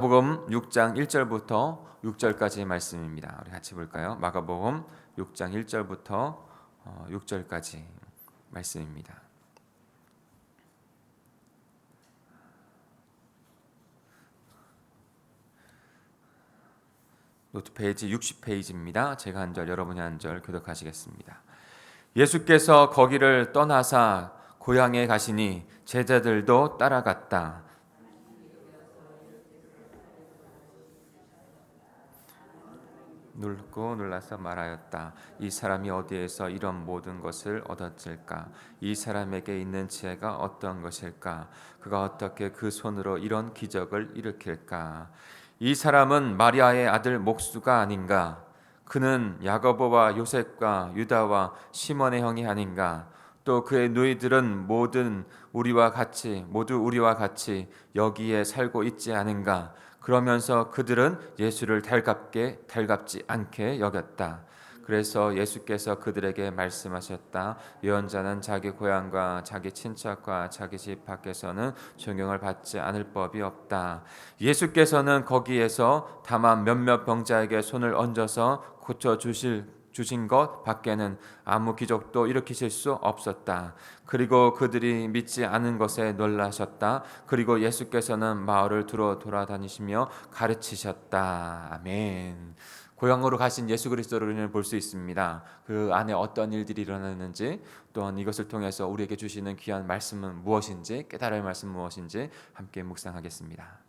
마가복음 6장 1절부터 6절까지 말씀입니다. 우리 같이 볼까요? 마가복음 6장 1절부터 6절까지 말씀입니다. 노트 페이지 60페이지입니다. 제가 한 절, 여러분이 한 절 교독하시겠습니다. 예수께서 거기를 떠나사 고향에 가시니 제자들도 따라갔다. 놀고 놀라서 말하였다. 이 사람이 어디에서 이런 모든 것을 얻었을까? 이 사람에게 있는 지혜가 어떤 것일까? 그가 어떻게 그 손으로 이런 기적을 일으킬까? 이 사람은 마리아의 아들 목수가 아닌가? 그는 야고보와 요셉과 유다와 시몬의 형이 아닌가? 또 그의 누이들은 모두 우리와 같이 여기에 살고 있지 않은가? 그러면서 그들은 예수를 달갑지 않게 여겼다. 그래서 예수께서 그들에게 말씀하셨다. 예언자는 자기 고향과 자기 친척과 자기 집 밖에서는 존경을 받지 않을 법이 없다. 예수께서는 거기에서 다만 몇몇 병자에게 손을 얹어서 주신 것 밖에는 아무 기적도 일으키실 수 없었다. 그리고 그들이 믿지 않은 것에 놀라셨다. 그리고 예수께서는 마을을 두루 돌아다니시며 가르치셨다. 아멘. 고향으로 가신 예수 그리스도를 볼 수 있습니다. 그 안에 어떤 일들이 일어나는지, 또한 이것을 통해서 우리에게 주시는 귀한 말씀은 무엇인지, 깨달을 말씀은 무엇인지 함께 묵상하겠습니다.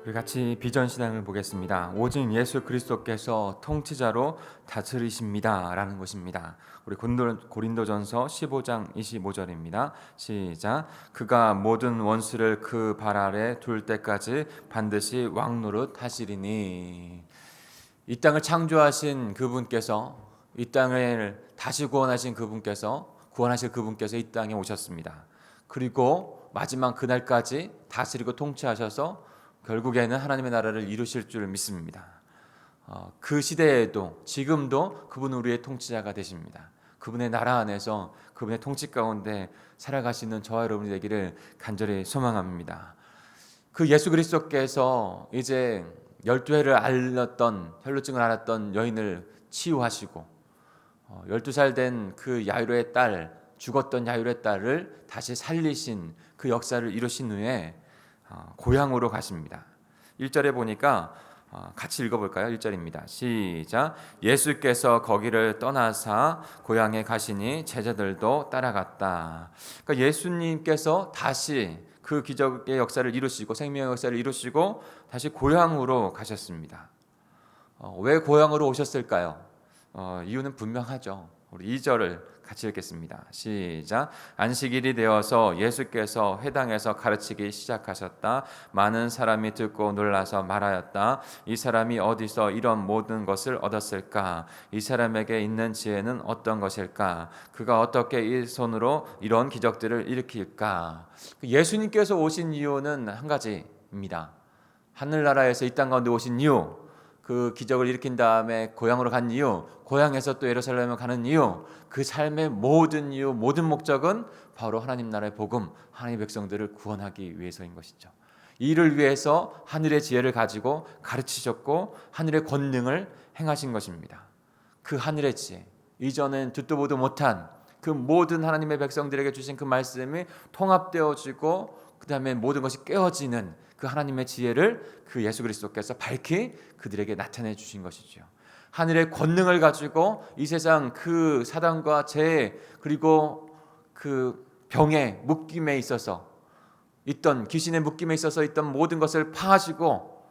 우리 같이 비전 신앙을 보겠습니다. 오직 예수 그리스도께서 통치자로 다스리십니다라는 것입니다. 우리 고린도전서 15장 25절입니다. 시작. 그가 모든 원수를 그 발 아래 둘 때까지 반드시 왕노릇 하시리니. 이 땅을 창조하신 그분께서, 이 땅을 다시 구원하신 그분께서, 구원하실 그분께서 이 땅에 오셨습니다. 그리고 마지막 그날까지 다스리고 통치하셔서 결국에는 하나님의 나라를 이루실 줄 믿습니다. 그 시대에도 지금도 그분은 우리의 통치자가 되십니다. 그분의 나라 안에서 그분의 통치 가운데 살아가시는 저와 여러분이 되기를 간절히 소망합니다. 그 예수 그리스도께서 이제 12해를 앓았던, 혈루증을 앓았던 여인을 치유하시고 12살 된 그 야이로의 딸, 죽었던 야이로의 딸을 다시 살리신 그 역사를 이루신 후에 고향으로 가십니다. 1절에 보니까 같이 읽어볼까요? 1절입니다. 시작. 예수께서 거기를 떠나사 고향에 가시니 제자들도 따라갔다. 그러니까 예수님께서 다시 그 기적의 역사를 이루시고 생명의 역사를 이루시고 다시 고향으로 가셨습니다. 왜 고향으로 오셨을까요? 이유는 분명하죠. 우리 2절을 같이 읽겠습니다. 시작. 안식일이 되어서 예수께서 회당에서 가르치기 시작하셨다. 많은 사람이 듣고 놀라서 말하였다. 이 사람이 어디서 이런 모든 것을 얻었을까? 이 사람에게 있는 지혜는 어떤 것일까? 그가 어떻게 이 손으로 이런 기적들을 일으킬까? 예수님께서 오신 이유는 한 가지입니다. 하늘나라에서 이 땅 가운데 오신 이유, 그 기적을 일으킨 다음에 고향으로 간 이유, 고향에서 또 예루살렘에 가는 이유, 그 삶의 모든 이유, 모든 목적은 바로 하나님 나라의 복음, 하나님의 백성들을 구원하기 위해서인 것이죠. 이를 위해서 하늘의 지혜를 가지고 가르치셨고 하늘의 권능을 행하신 것입니다. 그 하늘의 지혜, 이전엔 듣도 보도 못한 그 모든 하나님의 백성들에게 주신 그 말씀이 통합되어지고 그 다음에 모든 것이 깨어지는 그 하나님의 지혜를 그 예수 그리스도께서 밝히 그들에게 나타내 주신 것이죠. 하늘의 권능을 가지고 이 세상 그 사단과 죄 그리고 그 병의 묶임에 있어서 있던 귀신의 묶임에 있어서 있던 모든 것을 파하시고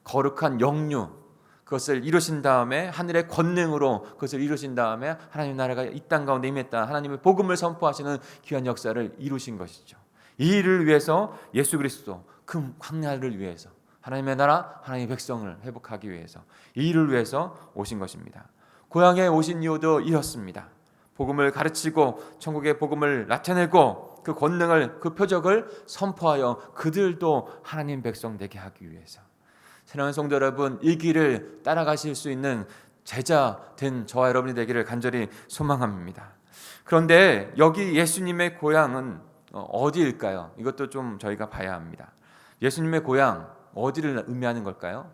거룩한 영유 그것을 이루신 다음에 하늘의 권능으로 그것을 이루신 다음에 하나님 나라가 이 땅 가운데 임했다. 하나님의 복음을 선포하시는 귀한 역사를 이루신 것이죠. 이 일을 위해서 예수 그리스도 그 광야를 위해서 하나님의 나라, 하나님의 백성을 회복하기 위해서 이 일을 위해서 오신 것입니다. 고향에 오신 이유도 이렇습니다. 복음을 가르치고 천국의 복음을 나타내고 그 권능을 그 표적을 선포하여 그들도 하나님 백성 되게 하기 위해서. 사랑하는 성도 여러분, 이 길을 따라가실 수 있는 제자 된 저와 여러분이 되기를 간절히 소망합니다. 그런데 여기 예수님의 고향은 어디일까요? 이것도 좀 저희가 봐야 합니다. 예수님의 고향 어디를 의미하는 걸까요?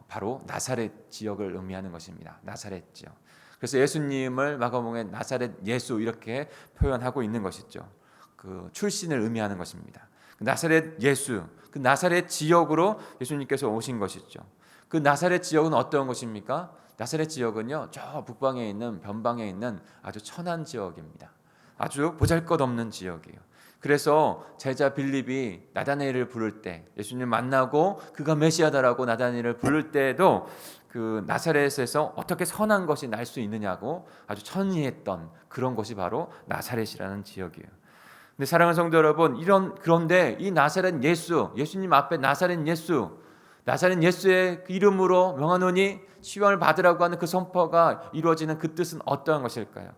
바로 나사렛 지역을 의미하는 것입니다. 나사렛 지역. 그래서 예수님을 마가복음에 나사렛 예수 이렇게 표현하고 있는 것이죠. 그 출신을 의미하는 것입니다. 나사렛 예수, 그 나사렛 지역으로 예수님께서 오신 것이죠. 그 나사렛 지역은 어떤 것입니까? 나사렛 지역은요, 저 북방에 있는 변방에 있는 아주 천한 지역입니다. 아주 보잘것없는 지역이에요. 그래서 제자 빌립이 나다나엘을 부를 때, 예수님 만나고 그가 메시아다라고 나다나엘을 부를 때에도 그 나사렛에서 어떻게 선한 것이 날 수 있느냐고 아주 천의했던 그런 곳이 바로 나사렛이라는 지역이에요. 근데 사랑하는 성도 여러분, 그런데 이 나사렛 예수, 예수님 앞에 나사렛 예수의 그 이름으로 명하노니 시험을 받으라고 하는 그 선포가 이루어지는 그 뜻은 어떠한 것일까요?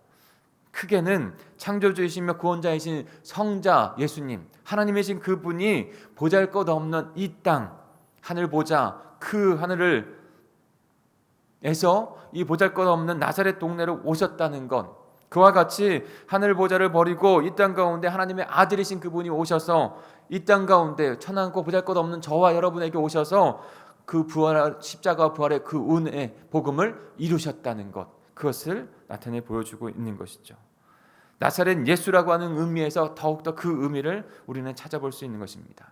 크게는 창조주이시며 구원자이신 성자 예수님, 하나님이신 그분이 보잘것없는 이 땅 하늘 보자 그 하늘을 에서 이 보잘것없는 나사렛 동네로 오셨다는 것, 그와 같이 하늘 보좌를 버리고 이 땅 가운데 하나님의 아들이신 그분이 오셔서 이 땅 가운데 천한고 보잘것없는 저와 여러분에게 오셔서 그 부활, 십자가 부활의 그 은혜의 복음을 이루셨다는 것, 그것을 나타내 보여주고 있는 것이죠. 나사렛 예수라고 하는 의미에서 더욱더 그 의미를 우리는 찾아볼 수 있는 것입니다.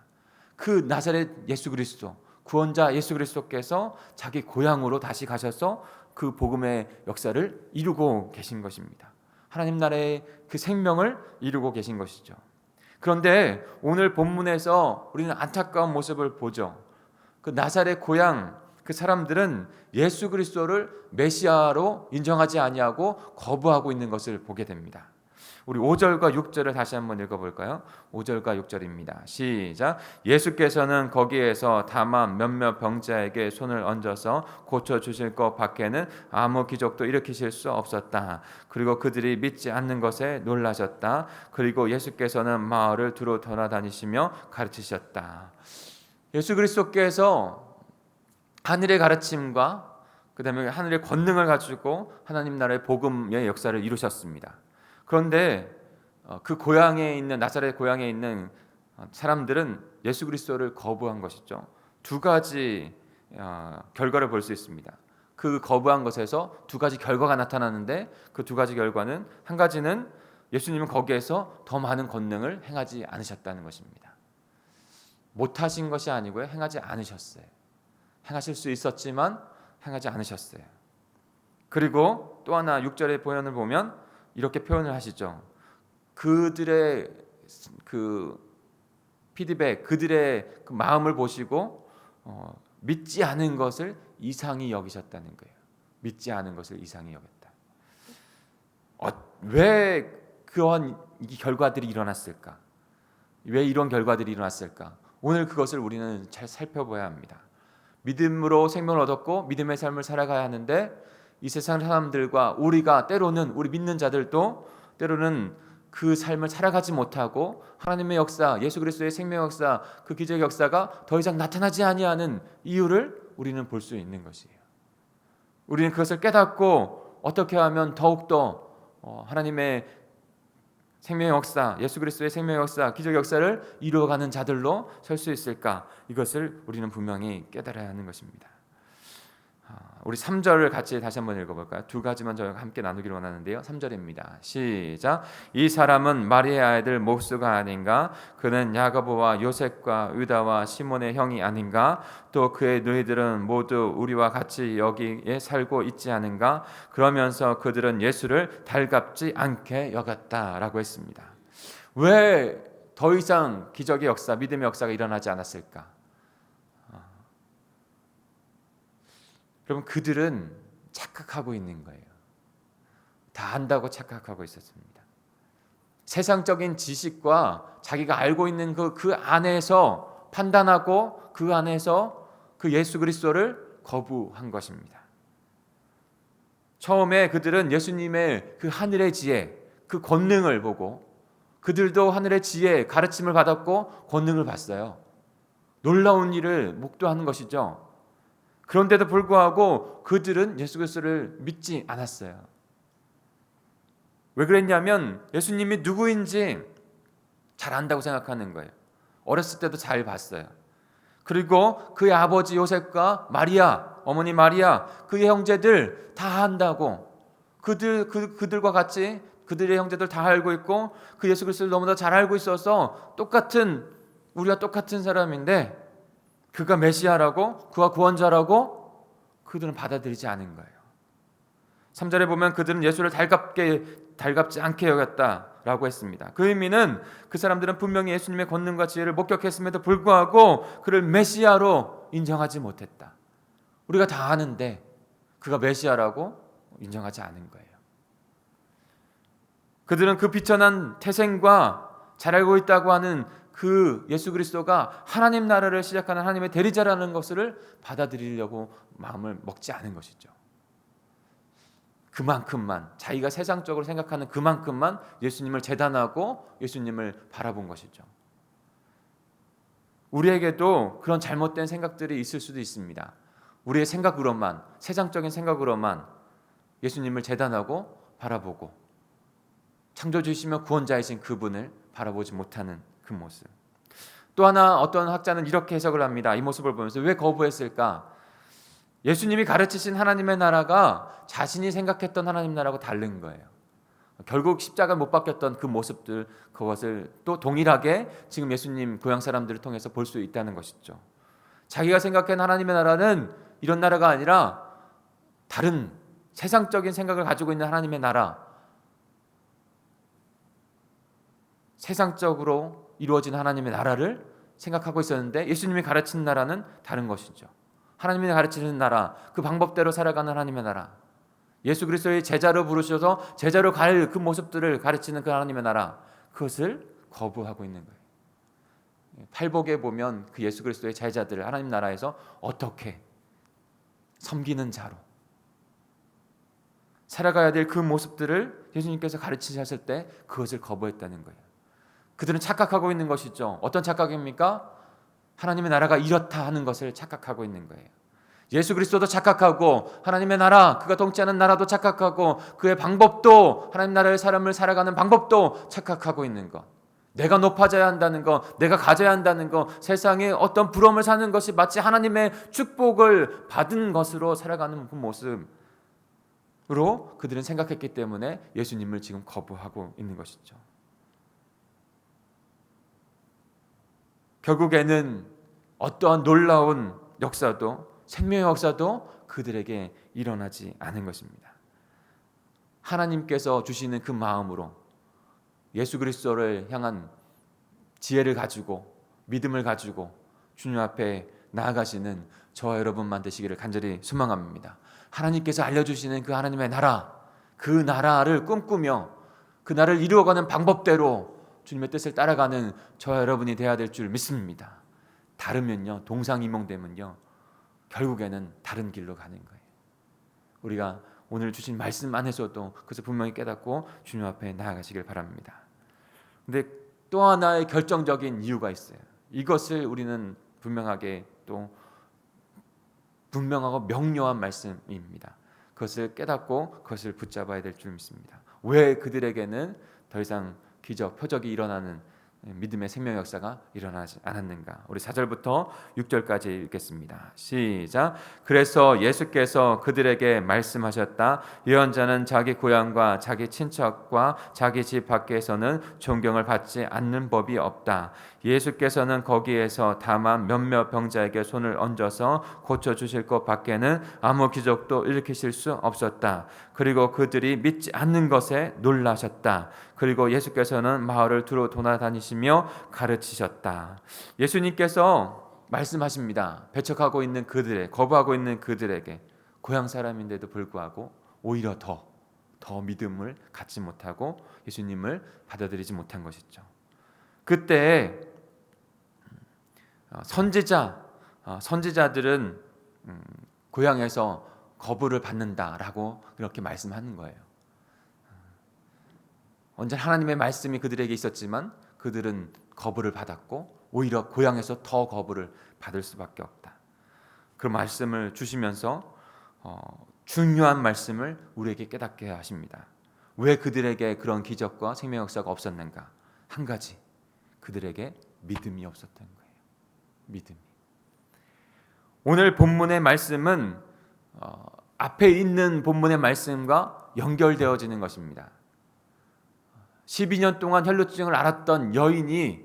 그 나사렛 예수 그리스도, 구원자 예수 그리스도께서 자기 고향으로 다시 가셔서 그 복음의 역사를 이루고 계신 것입니다. 하나님 나라의 그 생명을 이루고 계신 것이죠. 그런데 오늘 본문에서 우리는 안타까운 모습을 보죠. 그 나사렛 고향 그 사람들은 예수 그리스도를 메시아로 인정하지 아니하고 거부하고 있는 것을 보게 됩니다. 우리 5절과 6절을 다시 한번 읽어볼까요? 5절과 6절입니다. 시작. 예수께서는 거기에서 다만 몇몇 병자에게 손을 얹어서 고쳐주실 것 밖에는 아무 기적도 일으키실 수 없었다. 그리고 그들이 믿지 않는 것에 놀라셨다. 그리고 예수께서는 마을을 두루 돌아다니시며 가르치셨다. 예수 그리스도께서 하늘의 가르침과 그 다음에 하늘의 권능을 가지고 하나님 나라의 복음의 역사를 이루셨습니다. 그런데 그 고향에 있는 나사렛 고향에 있는 사람들은 예수 그리스도를 거부한 것이죠. 두 가지 결과를 볼 수 있습니다. 그 거부한 것에서 두 가지 결과가 나타나는데 그 두 가지 결과는 한 가지는 예수님은 거기에서 더 많은 권능을 행하지 않으셨다는 것입니다. 못하신 것이 아니고요. 행하지 않으셨어요. 행하실 수 있었지만 행하지 않으셨어요. 그리고 또 하나 6절의 표현을 보면 이렇게 표현을 하시죠. 그들의 그 피드백, 그들의 그 마음을 보시고 믿지 않은 것을 이상히 여기셨다는 거예요. 믿지 않은 것을 이상히 여겼다. 왜 그런 결과들이 일어났을까? 왜 이런 결과들이 일어났을까? 오늘 그것을 우리는 잘 살펴봐야 합니다. 믿음으로 생명을 얻었고 믿음의 삶을 살아가야 하는데 이 세상 사람들과 우리가 때로는 우리 믿는 자들도 때로는 그 삶을 살아가지 못하고 하나님의 역사, 예수 그리스도의 생명 역사, 그 기적의 역사가 더 이상 나타나지 아니하는 이유를 우리는 볼 수 있는 것이에요. 우리는 그것을 깨닫고 어떻게 하면 더욱더 하나님의 생명의 역사, 예수 그리스도의 생명의 역사, 기적의 역사를 이루어가는 자들로 설 수 있을까? 이것을 우리는 분명히 깨달아야 하는 것입니다. 우리 3절을 같이 다시 한번 읽어볼까요? 두 가지만 저희가 함께 나누기를 원하는데요. 3절입니다. 시작. 이 사람은 마리아의 아들 목수가 아닌가? 그는 야고보와 요셉과 유다와 시몬의 형이 아닌가? 또 그의 너희들은 모두 우리와 같이 여기에 살고 있지 않은가? 그러면서 그들은 예수를 달갑지 않게 여겼다라고 했습니다. 왜 더 이상 기적의 역사, 믿음의 역사가 일어나지 않았을까? 여러분, 그들은 착각하고 있는 거예요. 다 안다고 착각하고 있었습니다. 세상적인 지식과 자기가 알고 있는 그 안에서 판단하고 그 안에서 그 예수 그리스도를 거부한 것입니다. 처음에 그들은 예수님의 그 하늘의 지혜, 그 권능을 보고 그들도 하늘의 지혜, 가르침을 받았고 권능을 봤어요. 놀라운 일을 목도하는 것이죠. 그런데도 불구하고 그들은 예수 그리스도를 믿지 않았어요. 왜 그랬냐면 예수님이 누구인지 잘 안다고 생각하는 거예요. 어렸을 때도 잘 봤어요. 그리고 그의 아버지 요셉과 마리아, 어머니 마리아, 그의 형제들 다 안다고. 그들과 같이 그들의 형제들 다 알고 있고 그 예수 그리스도를 너무나 잘 알고 있어서 우리가 똑같은 사람인데 그가 메시아라고, 그가 구원자라고 그들은 받아들이지 않은 거예요. 3절에 보면 그들은 예수를 달갑지 않게 여겼다라고 했습니다. 그 의미는 그 사람들은 분명히 예수님의 권능과 지혜를 목격했음에도 불구하고 그를 메시아로 인정하지 못했다. 우리가 다 아는데 그가 메시아라고 인정하지 않은 거예요. 그들은 그 비천한 태생과 잘 알고 있다고 하는 그 예수 그리스도가 하나님 나라를 시작하는 하나님의 대리자라는 것을 받아들이려고 마음을 먹지 않은 것이죠. 그만큼만 자기가 세상적으로 생각하는 그만큼만 예수님을 재단하고 예수님을 바라본 것이죠. 우리에게도 그런 잘못된 생각들이 있을 수도 있습니다. 우리의 생각으로만, 세상적인 생각으로만 예수님을 재단하고 바라보고 창조주이시며 구원자이신 그분을 바라보지 못하는 그 모습. 또 하나 어떤 학자는 이렇게 해석을 합니다. 이 모습을 보면서 왜 거부했을까? 예수님이 가르치신 하나님의 나라가 자신이 생각했던 하나님 나라하고 다른 거예요. 결국 십자가 못 박혔던 그 모습들, 그것을 또 동일하게 지금 예수님 고향 사람들을 통해서 볼 수 있다는 것이죠. 자기가 생각한 하나님의 나라는 이런 나라가 아니라 다른 세상적인 생각을 가지고 있는 하나님의 나라, 세상적으로 이루어진 하나님의 나라를 생각하고 있었는데 예수님이 가르치는 나라는 다른 것이죠. 하나님이 가르치는 나라, 그 방법대로 살아가는 하나님의 나라, 예수 그리스도의 제자로 부르셔서 제자로 갈 그 모습들을 가르치는 그 하나님의 나라, 그것을 거부하고 있는 거예요. 팔복에 보면 그 예수 그리스도의 제자들을 하나님 나라에서 어떻게 섬기는 자로 살아가야 될 그 모습들을 예수님께서 가르치셨을 때 그것을 거부했다는 거예요. 그들은 착각하고 있는 것이죠. 어떤 착각입니까? 하나님의 나라가 이렇다 하는 것을 착각하고 있는 거예요. 예수 그리스도도 착각하고 하나님의 나라, 그가 통치하는 나라도 착각하고 그의 방법도, 하나님 나라의 사람을 살아가는 방법도 착각하고 있는 것, 내가 높아져야 한다는 것, 내가 가져야 한다는 것, 세상에 어떤 부러움을 사는 것이 마치 하나님의 축복을 받은 것으로 살아가는 그 모습으로 그들은 생각했기 때문에 예수님을 지금 거부하고 있는 것이죠. 결국에는 어떠한 놀라운 역사도, 생명의 역사도 그들에게 일어나지 않은 것입니다. 하나님께서 주시는 그 마음으로 예수 그리스도를 향한 지혜를 가지고 믿음을 가지고 주님 앞에 나아가시는 저와 여러분만 되시기를 간절히 소망합니다. 하나님께서 알려주시는 그 하나님의 나라, 그 나라를 꿈꾸며 그 나라를 이루어가는 방법대로 주님의 뜻을 따라가는 저와 여러분이 되어야 될 줄 믿습니다. 다르면요, 동상이몽되면요, 결국에는 다른 길로 가는 거예요. 우리가 오늘 주신 말씀 안에서도 그것을 분명히 깨닫고 주님 앞에 나아가시길 바랍니다. 근데 또 하나의 결정적인 이유가 있어요. 이것을 우리는 분명하게 또 분명하고 명료한 말씀입니다. 그것을 깨닫고 그것을 붙잡아야 될 줄 믿습니다. 왜 그들에게는 더 이상 기적, 표적이 일어나는 믿음의 생명 역사가 일어나지 않았는가? 우리 4절부터 6절까지 읽겠습니다. 시작. 그래서 예수께서 그들에게 말씀하셨다. 예언자는 자기 고향과 자기 친척과 자기 집 밖에서는 존경을 받지 않는 법이 없다. 예수께서는 거기에서 다만 몇몇 병자에게 손을 얹어서 고쳐주실 것 밖에는 아무 기적도 일으키실 수 없었다. 그리고 그들이 믿지 않는 것에 놀라셨다. 그리고 예수께서는 마을을 두루 돌아다니시며 가르치셨다. 예수님께서 말씀하십니다. 배척하고 있는 그들의, 거부하고 있는 그들에게, 고향 사람인데도 불구하고 오히려 더 믿음을 갖지 못하고 예수님을 받아들이지 못한 것이죠. 그때 선지자들은 고향에서 거부를 받는다라고 그렇게 말씀하는 거예요. 언제나 하나님의 말씀이 그들에게 있었지만 그들은 거부를 받았고 오히려 고향에서 더 거부를 받을 수밖에 없다. 그 말씀을 주시면서 중요한 말씀을 우리에게 깨닫게 하십니다. 왜 그들에게 그런 기적과 생명 역사가 없었는가? 한 가지, 그들에게 믿음이 없었던 거예요. 믿음이. 오늘 본문의 말씀은 앞에 있는 본문의 말씀과 연결되어지는 것입니다. 12년 동안 혈루증을 앓았던 여인이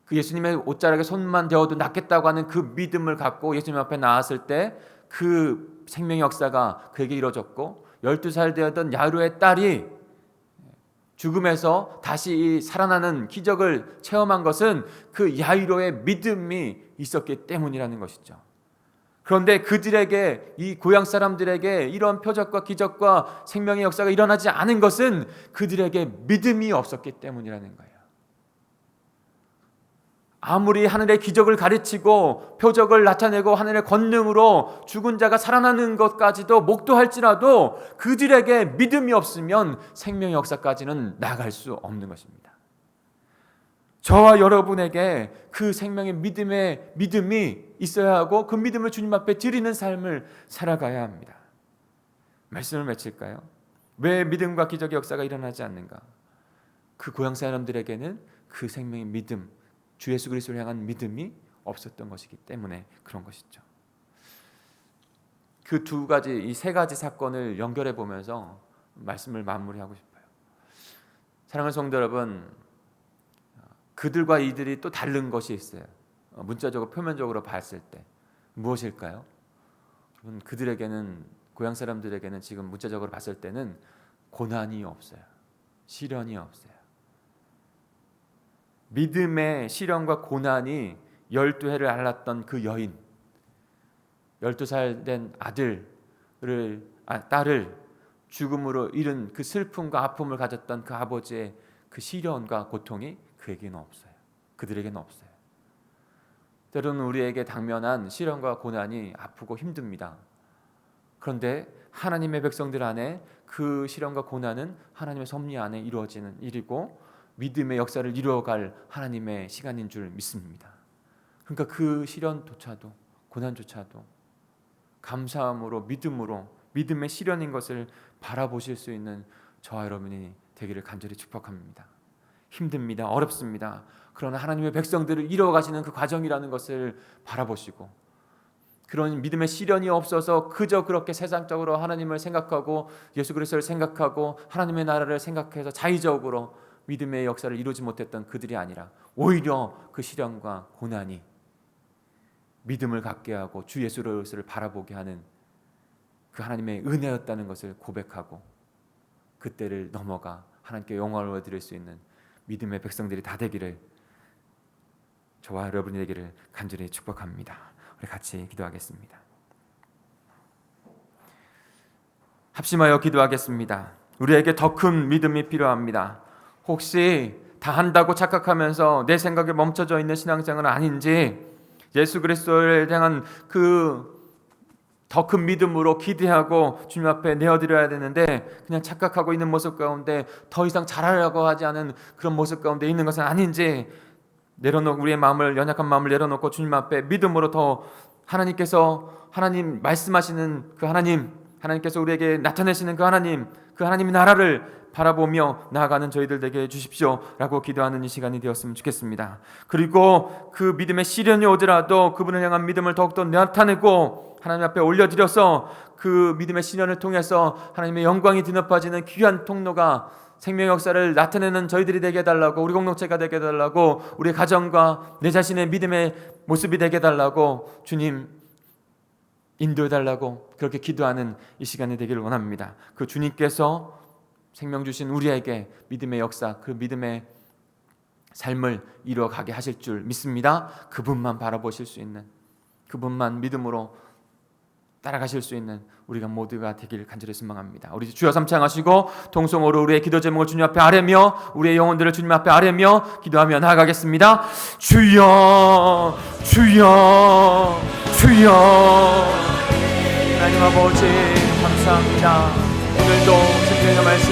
그 예수님의 옷자락에 손만 대어도 낫겠다고 하는 그 믿음을 갖고 예수님 앞에 나왔을 때 그 생명의 역사가 그에게 이루어졌고, 12살 되었던 야이로의 딸이 죽음에서 다시 살아나는 기적을 체험한 것은 그 야이로의 믿음이 있었기 때문이라는 것이죠. 그런데 그들에게, 이 고향 사람들에게 이런 표적과 기적과 생명의 역사가 일어나지 않은 것은 그들에게 믿음이 없었기 때문이라는 거예요. 아무리 하늘의 기적을 가르치고 표적을 나타내고 하늘의 권능으로 죽은 자가 살아나는 것까지도 목도할지라도 그들에게 믿음이 없으면 생명의 역사까지는 나아갈 수 없는 것입니다. 저와 여러분에게 그 생명의 믿음이 있어야 하고 그 믿음을 주님 앞에 드리는 삶을 살아가야 합니다. 말씀을 맺힐까요? 왜 믿음과 기적의 역사가 일어나지 않는가? 그 고향 사람들에게는 그 생명의 믿음, 주 예수 그리스도를 향한 믿음이 없었던 것이기 때문에 그런 것이죠. 그 두 가지, 이 세 가지 사건을 연결해 보면서 말씀을 마무리하고 싶어요. 사랑하는 성도 여러분, 그들과 이들이 또 다른 것이 있어요. 문자적으로, 표면적으로 봤을 때 무엇일까요? 그들에게는, 고향 사람들에게는 지금 문자적으로 봤을 때는 고난이 없어요. 시련이 없어요. 믿음의 시련과 고난이 12해를 앓았던 그 여인, 12살 된 딸을 죽음으로 잃은 그 슬픔과 아픔을 가졌던 그 아버지의 그 시련과 고통이 그에게는 없어요. 그들에게는 없어요. 때로는 우리에게 당면한 시련과 고난이 아프고 힘듭니다. 그런데 하나님의 백성들 안에 그 시련과 고난은 하나님의 섭리 안에 이루어지는 일이고 믿음의 역사를 이루어갈 하나님의 시간인 줄 믿습니다. 그러니까 그 시련조차도, 고난조차도 감사함으로, 믿음으로, 믿음의 시련인 것을 바라보실 수 있는 저와 여러분이 되기를 간절히 축복합니다. 힘듭니다. 어렵습니다. 그러나 하나님의 백성들을 이루어가시는 그 과정이라는 것을 바라보시고, 그런 믿음의 시련이 없어서 그저 그렇게 세상적으로 하나님을 생각하고 예수 그리스도를 생각하고 하나님의 나라를 생각해서 자의적으로 믿음의 역사를 이루지 못했던 그들이 아니라 오히려 그 시련과 고난이 믿음을 갖게 하고 주 예수를 바라보게 하는 그 하나님의 은혜였다는 것을 고백하고 그때를 넘어가 하나님께 영광을 드릴 수 있는 믿음의 백성들이 다 되기를, 저와 여러분이 되기를 간절히 축복합니다. 우리 같이 기도하겠습니다. 합심하여 기도하겠습니다. 우리에게 더 큰 믿음이 필요합니다. 혹시 다 한다고 착각하면서 내 생각에 멈춰져 있는 신앙생활은 아닌지, 예수 그리스도를 향한 그 더 큰 믿음으로 기대하고 주님 앞에 내어드려야 되는데 그냥 착각하고 있는 모습 가운데 더 이상 잘하려고 하지 않은 그런 모습 가운데 있는 것은 아닌지 내려놓고, 우리의 마음을, 연약한 마음을 내려놓고 주님 앞에 믿음으로 더 하나님께서, 하나님 말씀하시는 그 하나님, 하나님께서 우리에게 나타내시는 그 하나님의 나라를 바라보며 나아가는 저희들 되게 해주십시오 라고 기도하는 이 시간이 되었으면 좋겠습니다. 그리고 그 믿음의 시련이 오더라도 그분을 향한 믿음을 더욱더 나타내고 하나님 앞에 올려드려서 그 믿음의 시련을 통해서 하나님의 영광이 드높아지는 귀한 통로가, 생명의 역사를 나타내는 저희들이 되게 해달라고, 우리 공동체가 되게 해달라고, 우리 가정과 내 자신의 믿음의 모습이 되게 해달라고, 주님 인도해달라고 그렇게 기도하는 이 시간이 되기를 원합니다. 그 주님께서 생명 주신 우리에게 믿음의 역사, 그 믿음의 삶을 이루어가게 하실 줄 믿습니다. 그분만 바라보실 수 있는, 그분만 믿음으로 따라가실 수 있는 우리가 모두가 되길 간절히 소망합니다. 우리 주여 삼창하시고 통성으로 우리의 기도 제목을 주님 앞에 아뢰며 우리의 영혼들을 주님 앞에 아뢰며 기도하며 나아가겠습니다. 주여, 주여, 주여. 하나님 아버지 감사합니다. 오늘도 생명의 말씀